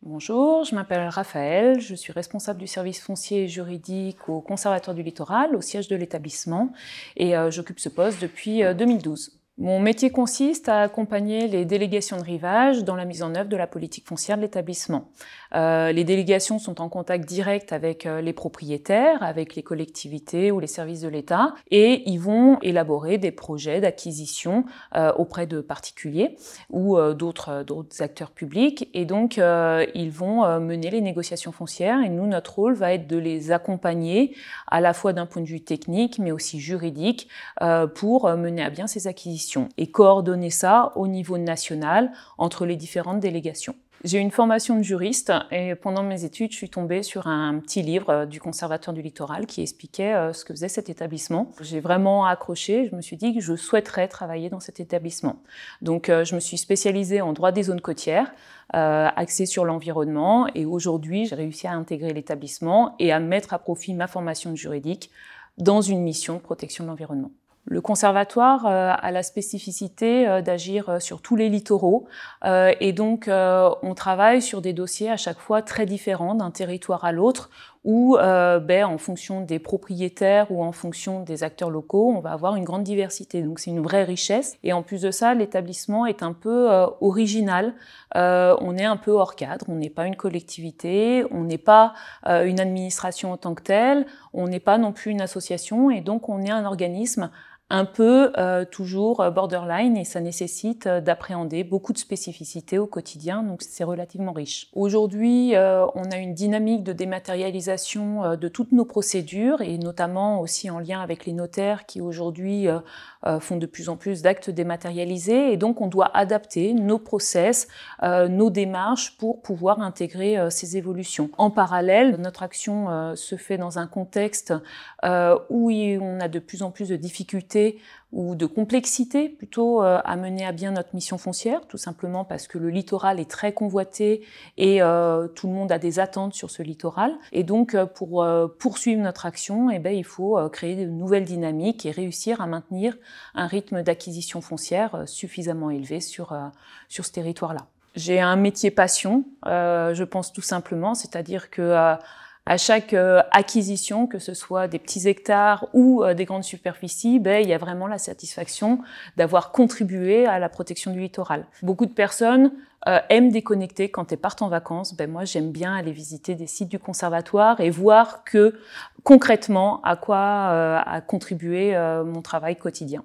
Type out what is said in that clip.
Bonjour, je m'appelle Raphaël, je suis responsable du service foncier et juridique au Conservatoire du Littoral, au siège de l'établissement, et j'occupe ce poste depuis 2012. Mon métier consiste à accompagner les délégations de rivage dans la mise en œuvre de la politique foncière de l'établissement. Les délégations sont en contact direct avec les propriétaires, avec les collectivités ou les services de l'État, et ils vont élaborer des projets d'acquisition auprès de particuliers ou d'autres acteurs publics, et donc ils vont mener les négociations foncières, et nous, notre rôle va être de les accompagner à la fois d'un point de vue technique, mais aussi juridique, pour mener à bien ces acquisitions et coordonner ça au niveau national entre les différentes délégations. J'ai une formation de juriste et pendant mes études, je suis tombée sur un petit livre du Conservatoire du Littoral qui expliquait ce que faisait cet établissement. J'ai vraiment accroché, je me suis dit que je souhaiterais travailler dans cet établissement. Donc je me suis spécialisée en droit des zones côtières, axée sur l'environnement, et aujourd'hui j'ai réussi à intégrer l'établissement et à mettre à profit ma formation juridique dans une mission de protection de l'environnement. Le conservatoire a la spécificité d'agir sur tous les littoraux et donc on travaille sur des dossiers à chaque fois très différents d'un territoire à l'autre où en fonction des propriétaires ou en fonction des acteurs locaux, on va avoir une grande diversité. Donc c'est une vraie richesse. Et en plus de ça, l'établissement est un peu original. On est un peu hors cadre, on n'est pas une collectivité, on n'est pas une administration en tant que telle, on n'est pas non plus une association, et donc on est un organisme un peu toujours borderline, et ça nécessite d'appréhender beaucoup de spécificités au quotidien, donc c'est relativement riche. Aujourd'hui, on a une dynamique de dématérialisation de toutes nos procédures, et notamment aussi en lien avec les notaires qui aujourd'hui font de plus en plus d'actes dématérialisés, et donc on doit adapter nos process, nos démarches pour pouvoir intégrer ces évolutions. En parallèle, notre action se fait dans un contexte où on a de plus en plus de difficultés ou de complexité plutôt à mener à bien notre mission foncière, tout simplement parce que le littoral est très convoité et tout le monde a des attentes sur ce littoral. Et donc pour poursuivre notre action, il faut créer de nouvelles dynamiques et réussir à maintenir un rythme d'acquisition foncière suffisamment élevé sur ce territoire-là. J'ai un métier passion, je pense tout simplement, c'est-à-dire que à chaque acquisition, que ce soit des petits hectares ou des grandes superficies, il y a vraiment la satisfaction d'avoir contribué à la protection du littoral. Beaucoup de personnes aiment déconnecter quand elles partent en vacances. Moi, j'aime bien aller visiter des sites du conservatoire et voir concrètement à quoi a contribué mon travail quotidien.